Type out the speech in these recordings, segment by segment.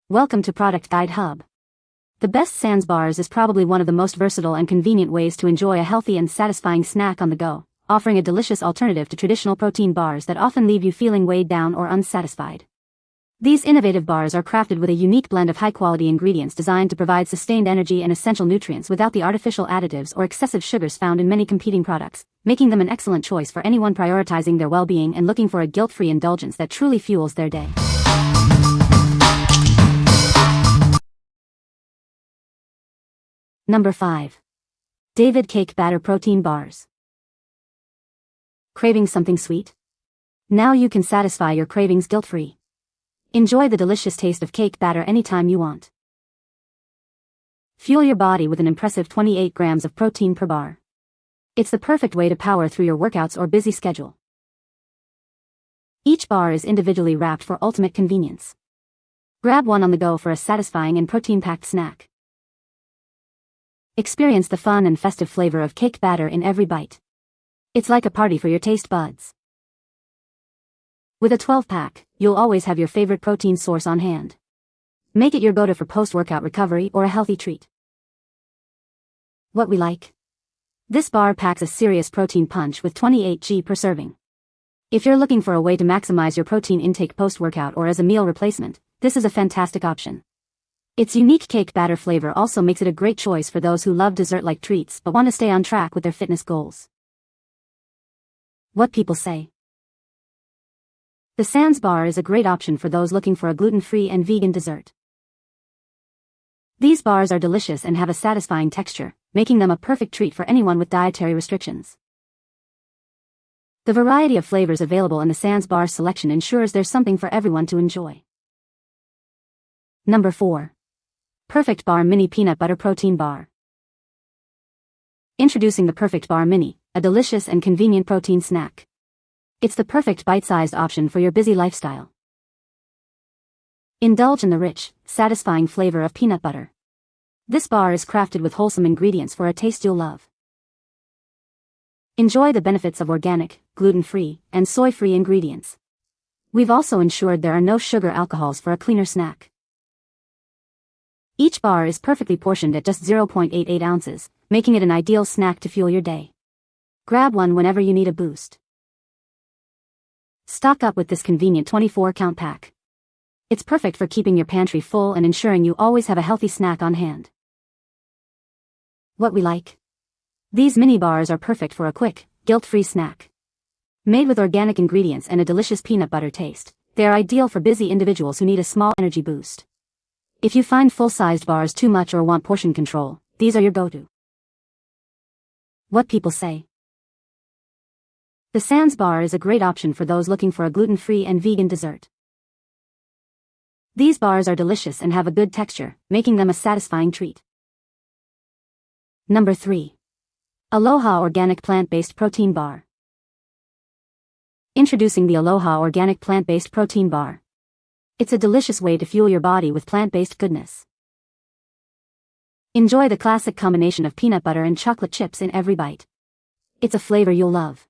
Welcome to Product Guide Hub. The Best Sans bars is probably one of the most versatile and convenient ways to enjoy a healthy and satisfying snack on the go, offering a delicious alternative to traditional protein bars that often leave you feeling weighed down or unsatisfied. These innovative bars are crafted with a unique blend of high-quality ingredients designed to provide sustained energy and essential nutrients without the artificial additives or excessive sugars found in many competing products, making them an excellent choice for anyone prioritizing their well-being and looking for a guilt-free indulgence that truly fuels their day. Number 5. David Cake Batter Protein Bars. Craving something sweet? Now you can satisfy your cravings guilt-free. Enjoy the delicious taste of cake batter anytime you want. Fuel your body with an impressive 28 grams of protein per bar. It's the perfect way to power through your workouts or busy schedule. Each bar is individually wrapped for ultimate convenience. Grab one on the go for a satisfying and protein-packed snack. Experience the fun and festive flavor of cake batter in every bite. It's like a party for your taste buds. With a 12-pack, you'll always have your favorite protein source on hand. Make it your go-to for post-workout recovery or a healthy treat. What we like? This bar packs a serious protein punch with 28 g per serving. If you're looking for a way to maximize your protein intake post-workout or as a meal replacement, this is a fantastic option. Its unique cake batter flavor also makes it a great choice for those who love dessert-like treats but want to stay on track with their fitness goals. What people say. The Sans bar is a great option for those looking for a gluten-free and vegan dessert. These bars are delicious and have a satisfying texture, making them a perfect treat for anyone with dietary restrictions. The variety of flavors available in the Sans bar selection ensures there's something for everyone to enjoy. Number 4. Perfect Bar Mini Peanut Butter Protein Bar. Introducing the Perfect Bar Mini, a delicious and convenient protein snack. It's the perfect bite-sized option for your busy lifestyle. Indulge in the rich, satisfying flavor of peanut butter. This bar is crafted with wholesome ingredients for a taste you'll love. Enjoy the benefits of organic, gluten-free, and soy-free ingredients. We've also ensured there are no sugar alcohols for a cleaner snack. Each bar is perfectly portioned at just 0.88 ounces, making it an ideal snack to fuel your day. Grab one whenever you need a boost. Stock up with this convenient 24-count pack. It's perfect for keeping your pantry full and ensuring you always have a healthy snack on hand. What we like? These mini bars are perfect for a quick, guilt-free snack. Made with organic ingredients and a delicious peanut butter taste, they are ideal for busy individuals who need a small energy boost. If you find full-sized bars too much or want portion control, these are your go-to. What people say. The Sans bar is a great option for those looking for a gluten-free and vegan dessert. These bars are delicious and have a good texture, making them a satisfying treat. Number 3. ALOHA Organic Plant-Based Protein Bar. Introducing the ALOHA Organic Plant-Based Protein Bar. It's a delicious way to fuel your body with plant-based goodness. Enjoy the classic combination of peanut butter and chocolate chips in every bite. It's a flavor you'll love.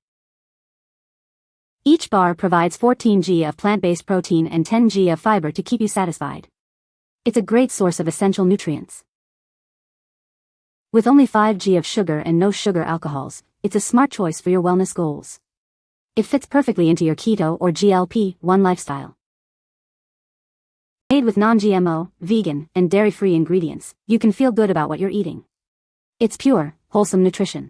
Each bar provides 14 g of plant-based protein and 10 g of fiber to keep you satisfied. It's a great source of essential nutrients. With only 5 g of sugar and no sugar alcohols, it's a smart choice for your wellness goals. It fits perfectly into your keto or GLP-1 lifestyle. Made with non-GMO, vegan, and dairy-free ingredients, you can feel good about what you're eating. It's pure, wholesome nutrition.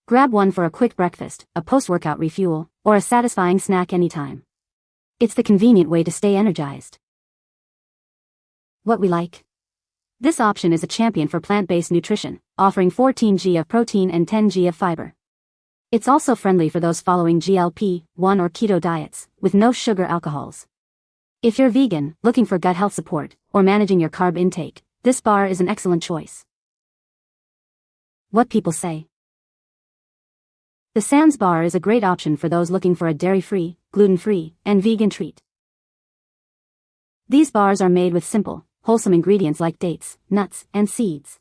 Grab one for a quick breakfast, a post-workout refuel, or a satisfying snack anytime. It's the convenient way to stay energized. What we like? This option is a champion for plant-based nutrition, offering 14 g of protein and 10 g of fiber. It's also friendly for those following GLP-1 or keto diets, with no sugar alcohols. If you're vegan, looking for gut health support, or managing your carb intake, this bar is an excellent choice. What people say. The Sans bar is a great option for those looking for a dairy-free, gluten-free, and vegan treat. These bars are made with simple, wholesome ingredients like dates, nuts, and seeds.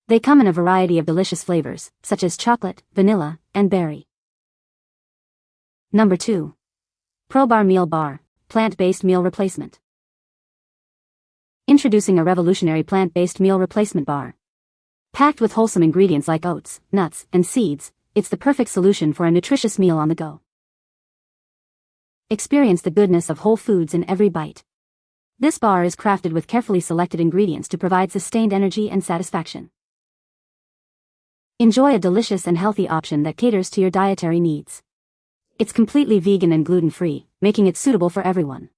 They come in a variety of delicious flavors, such as chocolate, vanilla, and berry. Number 2. PROBAR Meal Bar, plant-based meal replacement. Introducing a revolutionary plant-based meal replacement bar. Packed with wholesome ingredients like oats, nuts, and seeds, it's the perfect solution for a nutritious meal on the go. Experience the goodness of whole foods in every bite. This bar is crafted with carefully selected ingredients to provide sustained energy and satisfaction. Enjoy a delicious and healthy option that caters to your dietary needs. It's completely vegan and gluten-free, making it suitable for everyone.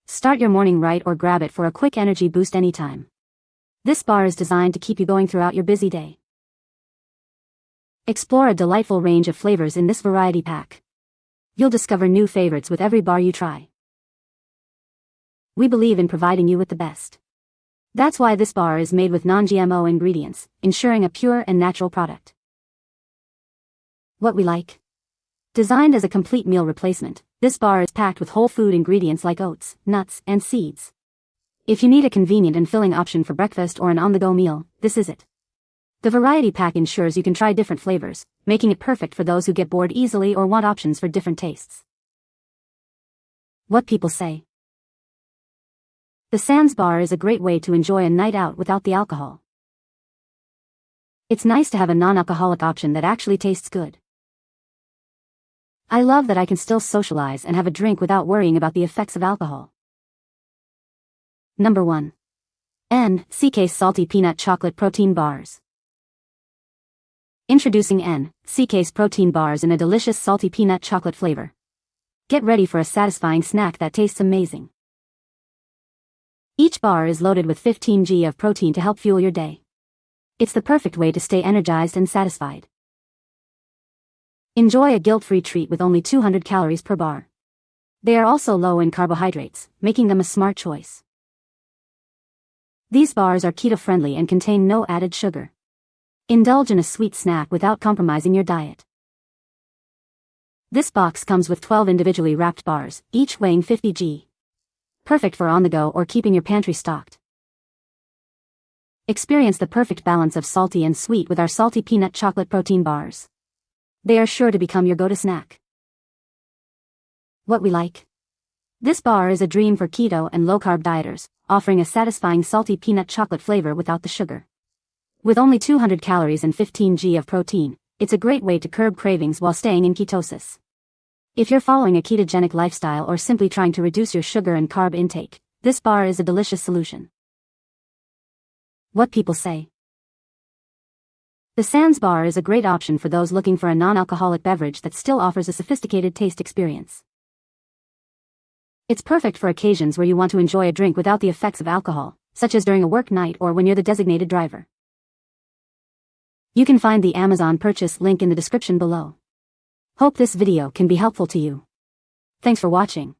Start your morning right or grab it for a quick energy boost anytime. This bar is designed to keep you going throughout your busy day. Explore a delightful range of flavors in this variety pack. You'll discover new favorites with every bar you try. We believe in providing you with the best. That's why this bar is made with non-GMO ingredients, ensuring a pure and natural product. What we like. Designed as a complete meal replacement, this bar is packed with whole food ingredients like oats, nuts, and seeds. If you need a convenient and filling option for breakfast or an on-the-go meal, this is it. The variety pack ensures you can try different flavors, making it perfect for those who get bored easily or want options for different tastes. What people say. The Sans bar is a great way to enjoy a night out without the alcohol. It's nice to have a non-alcoholic option that actually tastes good. I love that I can still socialize and have a drink without worrying about the effects of alcohol. Number 1. N.C.K.'s Salty Peanut Chocolate Protein Bars. Introducing N.C.K.'s protein bars in a delicious salty peanut chocolate flavor. Get ready for a satisfying snack that tastes amazing. Each bar is loaded with 15 g of protein to help fuel your day. It's the perfect way to stay energized and satisfied. Enjoy a guilt-free treat with only 200 calories per bar. They are also low in carbohydrates, making them a smart choice. These bars are keto-friendly and contain no added sugar. Indulge in a sweet snack without compromising your diet. This box comes with 12 individually wrapped bars, each weighing 50 g. Perfect for on-the-go or keeping your pantry stocked. Experience the perfect balance of salty and sweet with our salty peanut chocolate protein bars. They are sure to become your go-to snack. What we like. This bar is a dream for keto and low-carb dieters, offering a satisfying salty peanut chocolate flavor without the sugar. With only 200 calories and 15 g of protein, it's a great way to curb cravings while staying in ketosis. If you're following a ketogenic lifestyle or simply trying to reduce your sugar and carb intake, this bar is a delicious solution. What people say. The Sans bar is a great option for those looking for a non-alcoholic beverage that still offers a sophisticated taste experience. It's perfect for occasions where you want to enjoy a drink without the effects of alcohol, such as during a work night or when you're the designated driver. You can find the Amazon purchase link in the description below. Hope this video can be helpful to you. Thanks for watching.